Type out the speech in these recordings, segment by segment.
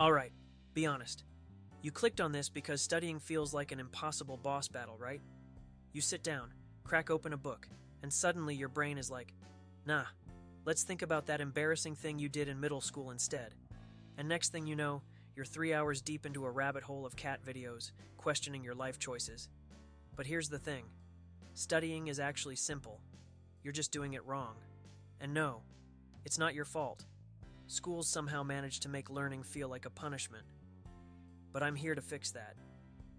Alright, be honest. You clicked on this because studying feels like an impossible boss battle, right? You sit down, crack open a book, and suddenly your brain is like, nah, let's think about that embarrassing thing you did in middle school instead. And next thing you know, you're 3 hours deep into a rabbit hole of cat videos, questioning your life choices. But here's the thing. Studying is actually simple. You're just doing it wrong. And no, it's not your fault. Schools somehow manage to make learning feel like a punishment. But I'm here to fix that.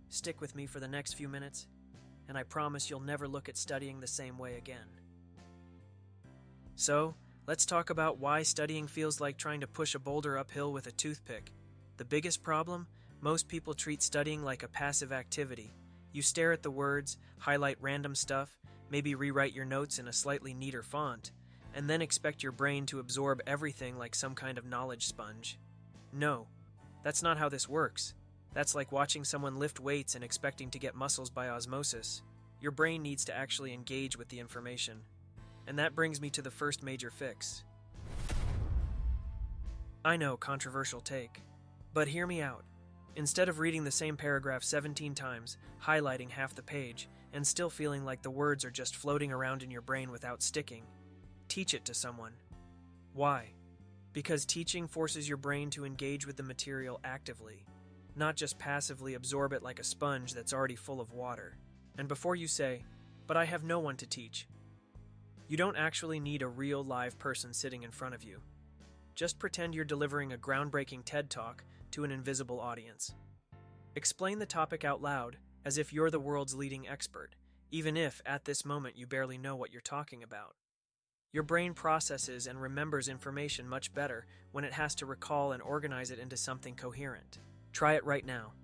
Stick with me for the next few minutes, and I promise you'll never look at studying the same way again. So, let's talk about why studying feels like trying to push a boulder uphill with a toothpick. The biggest problem? Most people treat studying like a passive activity. You stare at the words, highlight random stuff, maybe rewrite your notes in a slightly neater font, and then expect your brain to absorb everything like some kind of knowledge sponge. No, that's not how this works. That's like watching someone lift weights and expecting to get muscles by osmosis. Your brain needs to actually engage with the information. And that brings me to the first major fix. I know, controversial take. But hear me out. Instead of reading the same paragraph 17 times, highlighting half the page, and still feeling like the words are just floating around in your brain without sticking, teach it to someone. Why? Because teaching forces your brain to engage with the material actively, not just passively absorb it like a sponge that's already full of water. And before you say, "But I have no one to teach," you don't actually need a real live person sitting in front of you. Just pretend you're delivering a groundbreaking TED Talk to an invisible audience. Explain the topic out loud as if you're the world's leading expert, even if at this moment you barely know what you're talking about. Your brain processes and remembers information much better when it has to recall and organize it into something coherent. Try it right now.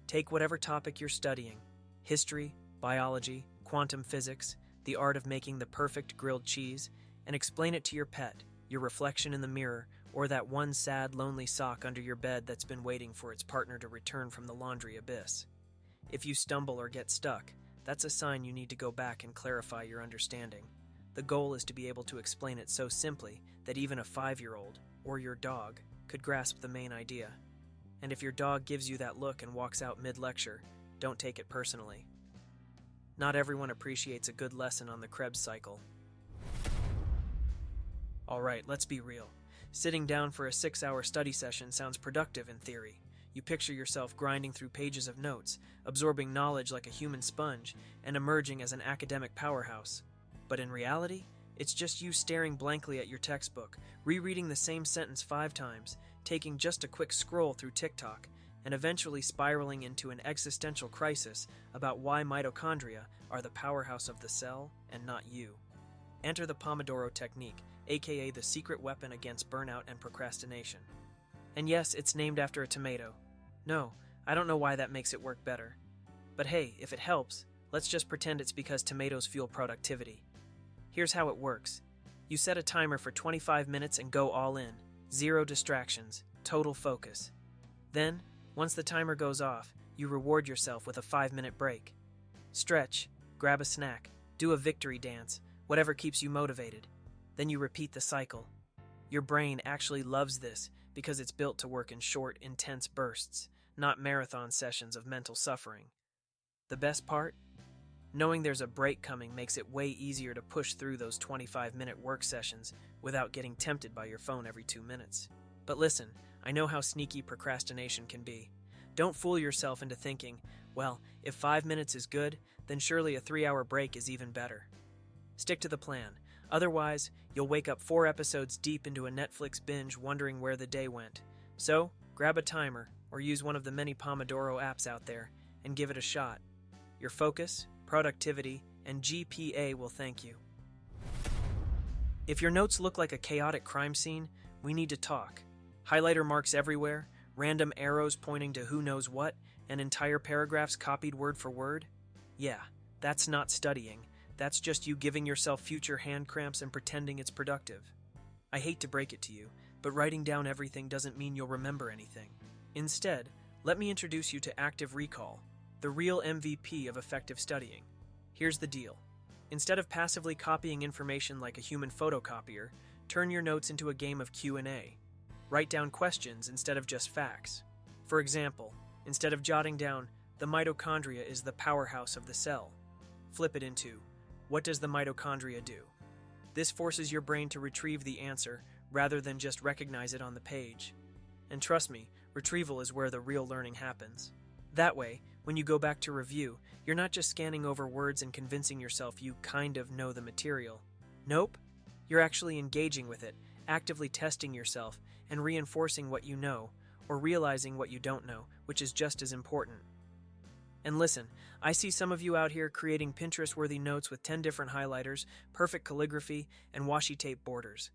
Take whatever topic you're studying: history, biology, quantum physics, the art of making the perfect grilled cheese, and explain it to your pet, your reflection in the mirror, or that one sad, lonely sock under your bed that's been waiting for its partner to return from the laundry abyss. If you stumble or get stuck, that's a sign you need to go back and clarify your understanding. The goal is to be able to explain it so simply that even a 5-year-old, or your dog, could grasp the main idea. And if your dog gives you that look and walks out mid-lecture, don't take it personally. Not everyone appreciates a good lesson on the Krebs cycle. Alright, let's be real. Sitting down for a 6-hour study session sounds productive in theory. You picture yourself grinding through pages of notes, absorbing knowledge like a human sponge, and emerging as an academic powerhouse. But in reality, it's just you staring blankly at your textbook, rereading the same sentence 5 times, taking just a quick scroll through TikTok, and eventually spiraling into an existential crisis about why mitochondria are the powerhouse of the cell and not you. Enter the Pomodoro technique, aka the secret weapon against burnout and procrastination. And yes, it's named after a tomato. No, I don't know why that makes it work better. But hey, if it helps, let's just pretend it's because tomatoes fuel productivity. Here's how it works. You set a timer for 25 minutes and go all in. 0 distractions, total focus. Then, once the timer goes off, you reward yourself with a 5-minute break. Stretch, grab a snack, do a victory dance, whatever keeps you motivated. Then you repeat the cycle. Your brain actually loves this because it's built to work in short, intense bursts, not marathon sessions of mental suffering. The best part? Knowing there's a break coming makes it way easier to push through those 25-minute work sessions without getting tempted by your phone every 2 minutes. But listen, I know how sneaky procrastination can be. Don't fool yourself into thinking, well, if 5 minutes is good, then surely a 3-hour break is even better. Stick to the plan. Otherwise, you'll wake up 4 episodes deep into a Netflix binge wondering where the day went. So, grab a timer or use one of the many Pomodoro apps out there and give it a shot. Your focus, productivity, and GPA will thank you. If your notes look like a chaotic crime scene, we need to talk. Highlighter marks everywhere, random arrows pointing to who knows what, and entire paragraphs copied word for word? Yeah, that's not studying. That's just you giving yourself future hand cramps and pretending it's productive. I hate to break it to you, but writing down everything doesn't mean you'll remember anything. Instead, let me introduce you to active recall, the real MVP of effective studying. Here's the deal. Instead of passively copying information like a human photocopier, turn your notes into a game of Q&A. Write down questions instead of just facts. For example, instead of jotting down, "The mitochondria is the powerhouse of the cell," flip it into, "What does the mitochondria do?" This forces your brain to retrieve the answer rather than just recognize it on the page. And trust me, retrieval is where the real learning happens. That way, when you go back to review, you're not just scanning over words and convincing yourself you kind of know the material. Nope, you're actually engaging with it, actively testing yourself, and reinforcing what you know, or realizing what you don't know, which is just as important. And listen, I see some of you out here creating Pinterest-worthy notes with 10 different highlighters, perfect calligraphy, and washi tape borders.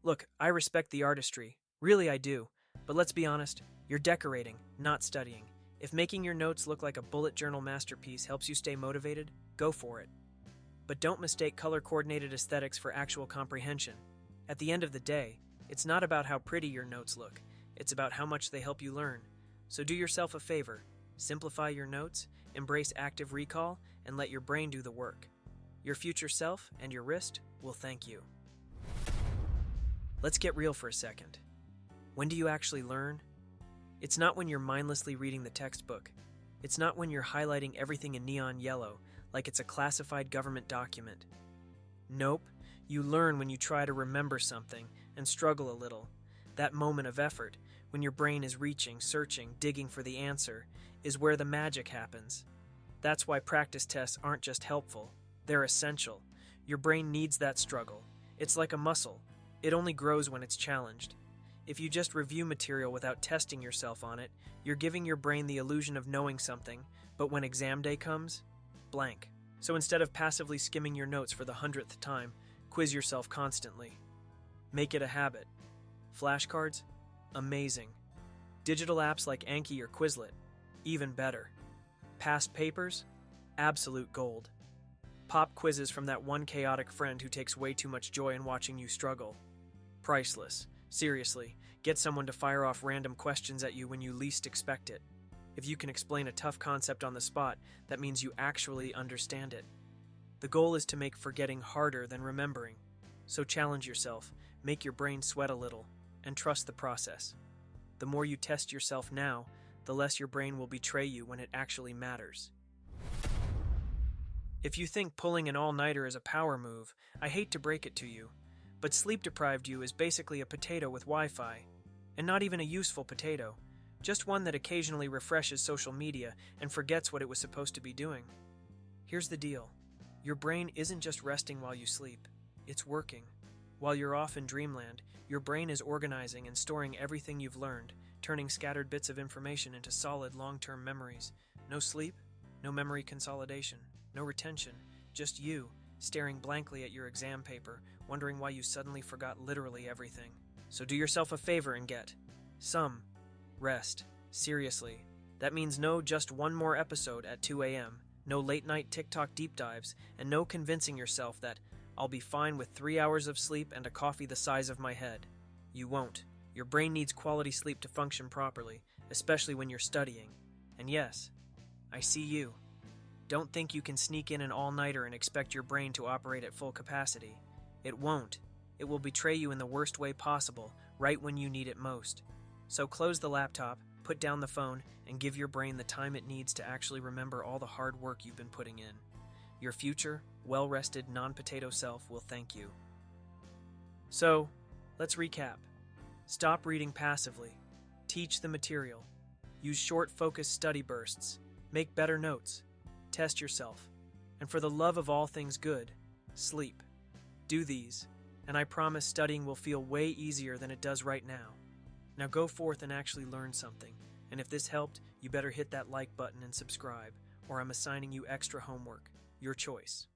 Look, I respect the artistry. Really, I do. But let's be honest, you're decorating, not studying. If making your notes look like a bullet journal masterpiece helps you stay motivated, go for it. But don't mistake color-coordinated aesthetics for actual comprehension. At the end of the day, it's not about how pretty your notes look. It's about how much they help you learn. So do yourself a favor. Simplify your notes, embrace active recall, and let your brain do the work. Your future self and your wrist will thank you. Let's get real for a second. When do you actually learn? It's not when you're mindlessly reading the textbook. It's not when you're highlighting everything in neon yellow, like it's a classified government document. Nope, you learn when you try to remember something and struggle a little. That moment of effort, when your brain is reaching, searching, digging for the answer, is where the magic happens. That's why practice tests aren't just helpful, they're essential. Your brain needs that struggle. It's like a muscle. It only grows when it's challenged. If you just review material without testing yourself on it, you're giving your brain the illusion of knowing something, but when exam day comes, blank. So instead of passively skimming your notes for the 100th time, quiz yourself constantly. Make it a habit. Flashcards? Amazing. Digital apps like Anki or Quizlet? Even better. Past papers? Absolute gold. Pop quizzes from that one chaotic friend who takes way too much joy in watching you struggle? Priceless. Seriously, get someone to fire off random questions at you when you least expect it. If you can explain a tough concept on the spot, that means you actually understand it. The goal is to make forgetting harder than remembering. So challenge yourself, make your brain sweat a little, and trust the process. The more you test yourself now, the less your brain will betray you when it actually matters. If you think pulling an all-nighter is a power move, I hate to break it to you, but sleep-deprived you is basically a potato with Wi-Fi. And not even a useful potato, just one that occasionally refreshes social media and forgets what it was supposed to be doing. Here's the deal. Your brain isn't just resting while you sleep, it's working. While you're off in dreamland, your brain is organizing and storing everything you've learned, turning scattered bits of information into solid long-term memories. No sleep, no memory consolidation, no retention, just you, staring blankly at your exam paper, wondering why you suddenly forgot literally everything. So do yourself a favor and get some rest. Seriously. That means no just one more episode at 2 a.m., no late-night TikTok deep dives, and no convincing yourself that I'll be fine with 3 hours of sleep and a coffee the size of my head. You won't. Your brain needs quality sleep to function properly, especially when you're studying. And yes, I see you. Don't think you can sneak in an all-nighter and expect your brain to operate at full capacity. It won't. It will betray you in the worst way possible, right when you need it most. So close the laptop, put down the phone, and give your brain the time it needs to actually remember all the hard work you've been putting in. Your future, well-rested, non-potato self will thank you. So, let's recap. Stop reading passively. Teach the material. Use short, focused study bursts. Make better notes. Test yourself. And for the love of all things good, sleep. Do these, and I promise studying will feel way easier than it does right now. Now go forth and actually learn something. And if this helped, you better hit that like button and subscribe, or I'm assigning you extra homework. Your choice.